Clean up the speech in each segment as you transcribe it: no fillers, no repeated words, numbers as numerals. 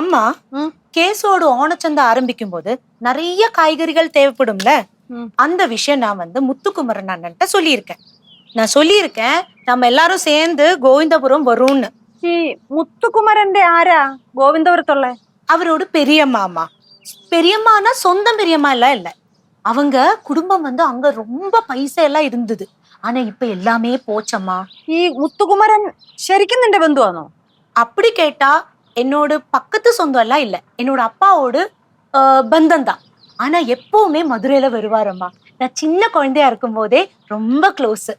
அம்மா கேஸோட ஓணச்சந்தை ஆரம்பிக்கும் போது நிறைய காய்கறிகள் தேவைப்படும்ல. அந்த விஷயம் நான் முத்துக்குமரன் அண்ணன்ட்ட சொல்லியிருக்கேன். நான் சொல்லியிருக்கேன் நம்ம எல்லாரும் சேர்ந்து கோவிந்தபுரம் வரும்னு. ഈ മുത്തുകുമരന്റെ ആരാ ഗോവിന്ദപുരത്തുള്ള? அவரோட பெரியம்மா. அம்மா பெரியம்மானா சொந்தம் பெரியம்மா எல்லாம் இல்ல. அவங்க குடும்பம் அங்க ரொம்ப பைசா எல்லாம் இருந்தது. ஆனா இப்ப எல்லாமே போச்சம்மா. ഈ മുത്തുകുമരൻ ശരിക്കും നിന്റെ ബന്ധുവാണോ? அப்படி கேட்டா என்னோட பக்கத்து சொந்தம் எல்லாம் இல்ல, என்னோட அப்பாவோட பந்தம் தான். ஆனா எப்பவுமே மதுரையில வருவாரம்மா. நான் சின்ன குழந்தையா இருக்கும் போதே ரொம்ப க்ளோஸ்.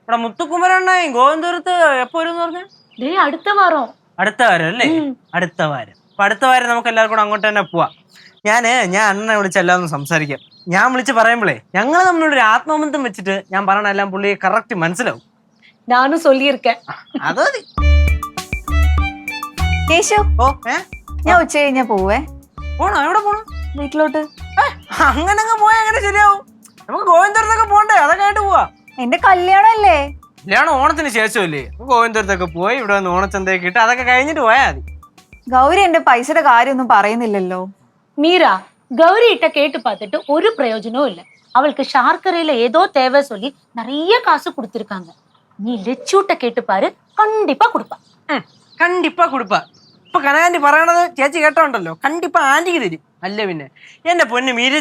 മുത്തുക്കുമരണ്ണ ഗോവിന്ദപുരത്ത് എപ്പോ വരും പറഞ്ഞു? അടുത്ത വാരം. അടുത്ത വാരം അല്ലേ? അടുത്ത വാരം. അപ്പൊ അടുത്ത വാരം നമുക്ക് എല്ലാവർക്കും കൂടെ അങ്ങോട്ട് തന്നെ പോവാം. ഞാൻ അണ്ണനെ വിളിച്ചെല്ലാം ഒന്ന് സംസാരിക്കാം. ഞാൻ വിളിച്ച് പറയുമ്പോഴേ ഞങ്ങൾ തമ്മിലൊരു ആത്മബന്ധം വെച്ചിട്ട് ഞാൻ പറയണ എല്ലാം പുള്ളി കറക്റ്റ് മനസ്സിലാവും. ഞാനും சொல்லியிருக்கேன். അത് മതി. കേശു, ഞാൻ ഉച്ച കഴിഞ്ഞാ പോവേ. പോണോ? എവിടെ പോണോ? വീട്ടിലോട്ട്. അങ്ങനങ്ങ് പോയാ എങ്ങനെ ശരിയാവും? നമുക്ക് ഗോവിന്ദപുരത്തൊക്കെ പോണ്ടേ? അതൊക്കെ ആയിട്ട് പോവാ. എന്റെ കല്യാണം അല്ലേ? കല്യാണം ഓണത്തിന് ശേഷമല്ലേ? ഗോവിന്ദപുരത്തൊക്കെ പോയി ഇവിടെ വന്ന് ഓണച്ചന്തയൊക്കെ ഇട്ട് അതൊക്കെ കഴിഞ്ഞിട്ട് പോയാ മതി. ഗൗരി എന്റെ പൈസയുടെ കാര്യമൊന്നും പറയുന്നില്ലല്ലോ. மீரா கௌரி கிட்ட கேட்டு பார்த்துட்டு ஒரு பிரயோஜனம் இல்ல. அவளுக்கு ஷார்க்கரையில ஏதோ தேவை சொல்லி நிறைய காசு கொடுத்திருக்காங்க. நீ லெச்சூட்ட கேட்டு பாரு, கண்டிப்பா கொடுப்பா. കണ്ടിപ്പാ കൊടുപ്പാ. ഇപ്പൊ കനകാന്റി പറയണത് ചേച്ചി കേട്ടോണ്ടല്ലോ, കണ്ടിപ്പാ ആന്റിക്ക് തരും. അല്ല പിന്നെ എന്റെ പൊന്ന് മീര.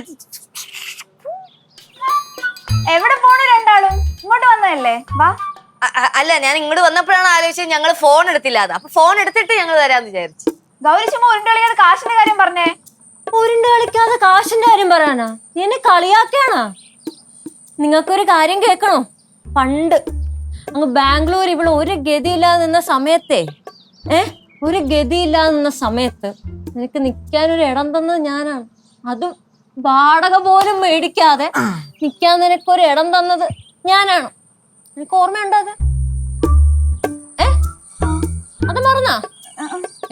എവിടെ പോണു രണ്ടാളും? ഇങ്ങോട്ട് വന്നതല്ലേ? വാ. അല്ല, ഞാൻ ഇങ്ങോട്ട് വന്നപ്പോഴാണ് ആലോചിച്ചത് ഞങ്ങൾ ഫോൺ എടുത്തില്ല. അപ്പൊ ഫോൺ എടുത്തിട്ട് ഞങ്ങൾ തരാന്ന് വിചാരിച്ചു. ഗൗരി ചുമ്മാ ഉരുണ്ട് കളിക്കാതെ കാശിന്റെ കാര്യം പറഞ്ഞേ. ഉരുണ്ട് കളിക്കാതെ കാശിന്റെ കാര്യം പറയാനാ? നീ എന്നെ കളിയാക്കാണാ? നിങ്ങൾക്കൊരു കാര്യം കേൾക്കണോ? പണ്ട് അങ്ങ് ബാംഗ്ലൂർ ഇവിടെ ഒരു ഗതിയില്ലാതെ നിന്ന സമയത്തെ ഒരു ഗതിയില്ലാതെ നിന്ന സമയത്ത് നിനക്ക് നിൽക്കാനൊരു ഇടം തന്നത് ഞാനാണ്. അതും വാടക പോലും മേടിക്കാതെ നിൽക്കാൻ നിനക്കൊരു ഇടം തന്നത് ഞാനാണ്. നിനക്ക് ഓർമ്മയുണ്ടോ അത്? അത് മറന്നാ?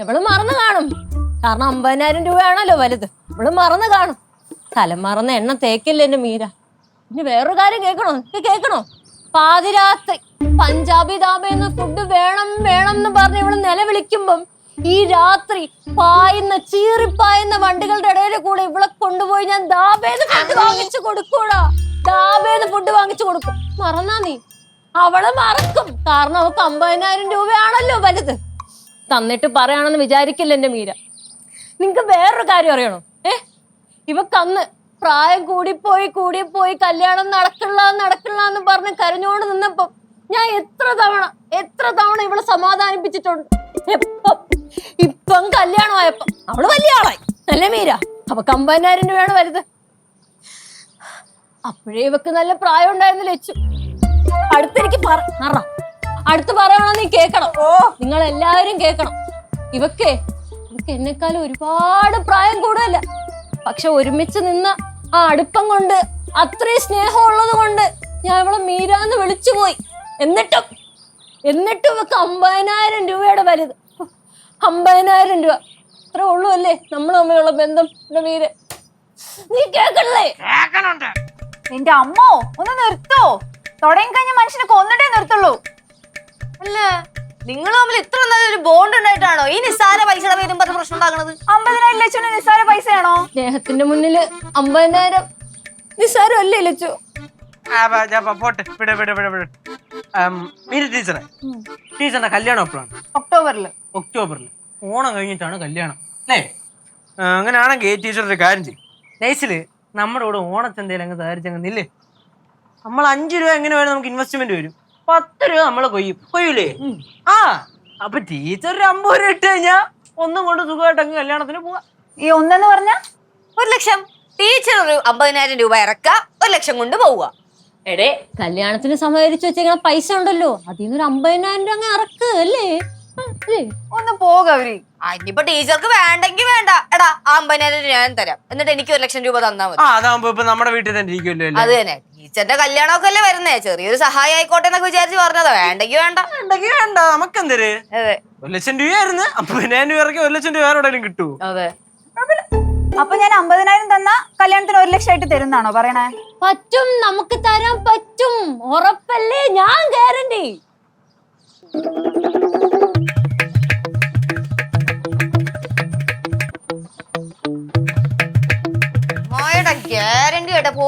എവള് മറന്നു കാണും. കാരണം 50,000 രൂപയാണല്ലോ വലുത്. ഇവള് മറന്നു കാണും. തലം മറന്ന എണ്ണ തേക്കില്ല എന്റെ മീര. ഇനി വേറൊരു കാര്യം കേൾക്കണോ? പാതിരാത്രി പഞ്ചാബി ധാബയെന്ന് ഫുഡ് വേണം എന്ന് പറഞ്ഞ് ഇവള് നിലവിളിക്കുമ്പം ഈ രാത്രി ചീറിപ്പായുന്ന വണ്ടികളുടെ ഇടയിൽ കൂടെ ഇവളെ കൊണ്ടുപോയി ഞാൻ ധാബേന്ന് ഫുഡ് വാങ്ങിച്ചു കൊടുക്കൂടാ. ധാബേന്ന് ഫുഡ് വാങ്ങിച്ചു കൊടുക്കും. മറന്നാ നീ? അവള് മറക്കും. കാരണം അവൾക്ക് 50,000 രൂപയാണല്ലോ വലുത്. തന്നിട്ട് പറയാണെന്ന് വിചാരിക്കില്ല എന്റെ മീര. നിങ്ങക്ക് വേറൊരു കാര്യം അറിയണോ? ഇവക്കന്ന് പ്രായം കൂടിപ്പോയി കല്യാണം നടക്കില്ല എന്ന് പറഞ്ഞ് കരഞ്ഞോണ്ട് നിന്നപ്പോ ഞാൻ എത്ര തവണ ഇവളെ സമാധാനിപ്പിച്ചിട്ടുണ്ട്. ഇപ്പം കല്യാണമായപ്പോ അവള് വലിയ ആളായി അല്ലേ മീര? അവക്ക് 50,000 രൂപയാണ് വലുത്. അപ്പോഴേ ഇവക്ക് നല്ല പ്രായം ഉണ്ടായിരുന്നില്ല ലച്ചു. അടുത്ത് പറയണോ? നീ കേക്കണം. നിങ്ങൾ എല്ലാവരും കേക്കണം. ഇവക്ക് എന്നെക്കാളും ഒരുപാട് പ്രായം കൂടുതല. പക്ഷെ ഒരുമിച്ച് നിന്ന ആ അടുപ്പം കൊണ്ട്, അത്രയും സ്നേഹം ഉള്ളത് കൊണ്ട് ഞാൻ ഇവളെ മീരാന്ന് വിളിച്ചുപോയി. എന്നിട്ടും ഇവക്ക് 50,000 രൂപയുടെ വലുത്. 50,000 രൂപ അത്ര ഉള്ളൂ അല്ലേ നമ്മൾ തമ്മിലുള്ള ബന്ധം? മീര നീ കേക്കണല്ലേ? നിന്റെ അമ്മോ ഒന്ന് നിർത്തോ? തുടങ്ങി കഴിഞ്ഞ മനുഷ്യനെ കൊന്നിട്ടേ നിർത്തുള്ളൂ. അല്ല, നിങ്ങൾ തമ്മിൽ ഇത്ര നല്ലൊരു ബോണ്ട് ഉണ്ടായിട്ടാണോ ഈ നിസ്സാര പൈസയുടെ പേരും പറഞ്ഞ പ്രശ്നം ഉണ്ടാക്കുന്നത്? 50,000 ലച്ചുവിന് നിസ്സാര പൈസയാണോ? സ്നേഹത്തിന്റെ മുന്നില് 50,000 നിസ്സാരം അല്ലേ ലച്ചു? പോട്ടെ, മീര ടീച്ചറിന്റെ കല്യാണം എപ്പോഴാണ്? ഒക്ടോബറിൽ. ഓണം കഴിഞ്ഞിട്ടാണ് കല്യാണം അല്ലേ? അങ്ങനെയാണെങ്കിൽ ടീച്ചർ ഒരു കാര്യം ചെയ്യും. നൈസില് നമ്മുടെ കൂടെ ഓണച്ചന്തയിൽ അങ്ങ് തയ്യാറിച്ചങ്ങ് നില്ലേ. നമ്മൾ 5 രൂപ എങ്ങനെ വരും നമുക്ക് ഇൻവെസ്റ്റ്മെന്റ് വരും. 10 രൂപ നമ്മളെ കൊയ്യൂലേ? അപ്പൊ ടീച്ചർ 50 രൂപ ഇട്ട് കഴിഞ്ഞാ ഒന്നും കൊണ്ട് സുഖമായിട്ട് അങ്ങ് കല്യാണത്തിന് പോവാ. ഈ ഒന്നെന്ന് പറഞ്ഞ 1 ലക്ഷം. ടീച്ചർ ഒരു 50,000 രൂപ ഇറക്ക, 1 ലക്ഷം കൊണ്ട് പോവുക. എടേ, കല്യാണത്തിന് സമാഹരിച്ചു വെച്ചേക്കണ പൈസ ഉണ്ടല്ലോ, അതിന്നൊരു 50,000 രൂപ അങ്ങ് ഇറക്ക് അല്ലേ? ഒന്ന് പോകവരി. ഇനിയിപ്പൊ ടീച്ചർക്ക് വേണ്ടെങ്കിൽ വേണ്ട. എടാ, 50,000 രൂപ ഞാൻ തരാം. എന്നിട്ട് എനിക്ക് 1 ലക്ഷം രൂപ തന്നാ മതി. അതാകുമ്പോ ഇപ്പൊ നമ്മുടെ വീട്ടിൽ തന്നെ ഇരിക്കുമല്ലോ. അത് തന്നെ, ടീച്ചറിന്റെ കല്യാണമൊക്കെ അല്ലേ വരുന്നേ. ചെറിയൊരു സഹായം ആയിക്കോട്ടെ എന്നൊക്കെ വിചാരിച്ച് പറഞ്ഞതാ. വേണ്ടെങ്കിൽ വേണ്ട നമുക്കെന്തര്? 1 ലക്ഷം രൂപയായിരുന്നു. 50,000 രൂപ ഇറക്കി 1 ലക്ഷം രൂപ വേറെ എവിടെയും കിട്ടൂ? അതെ. അപ്പൊ ഞാൻ 50,000 തന്ന കല്യാണത്തിന് 1 ലക്ഷം ആയിട്ട് തരുന്നാണോ പറയണേ? പറ്റും, നമുക്ക് തരാൻ പറ്റും. ഉറപ്പല്ലേ? ഞാൻ ഗ്യാരണ്ടി.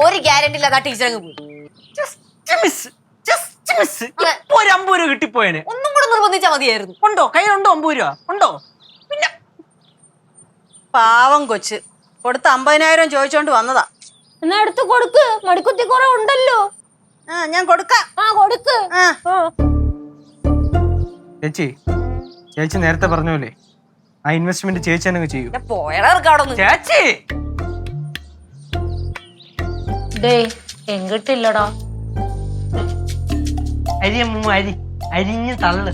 ഒരു ഗ്യാരണ്ടി ഇല്ലാതെ ടീച്ചർ അങ്ങ് പോയി. ഇപ്പൊ ഒരു 50 രൂപ കിട്ടിപ്പോയനെ. ഒന്നും കൂടെ നിർബന്ധിച്ചാ മതിയായിരുന്നു. ഉണ്ടോ കയ്യിലുണ്ടോ 50 രൂപ ഉണ്ടോ? പിന്നെ പാവം കൊച്ച് കൊടുത്ത 50,000 ചോദിച്ചോണ്ട് വന്നതാ. എന്നാ എടുത്ത് കൊടുക്ക്, മടിക്കുത്തി കുറെ ഉണ്ടല്ലോ. ആ ഞാൻ കൊടുക്കാം. ആ കൊടുക്ക്. ആ ചേച്ചി നേരത്തെ പറഞ്ഞോല്ലേ ആ ഇൻവെസ്റ്റ്മെന്റ് ചേച്ചി തന്നെ ചെയ്യൂ. പോയടർക്ക് അവിടെ നിന്ന്. ചേച്ചി ഡേ എങ്കിട്ടില്ലടാ. അരി അമ്മ അരി അരിഞ്ഞ് തള്ളു.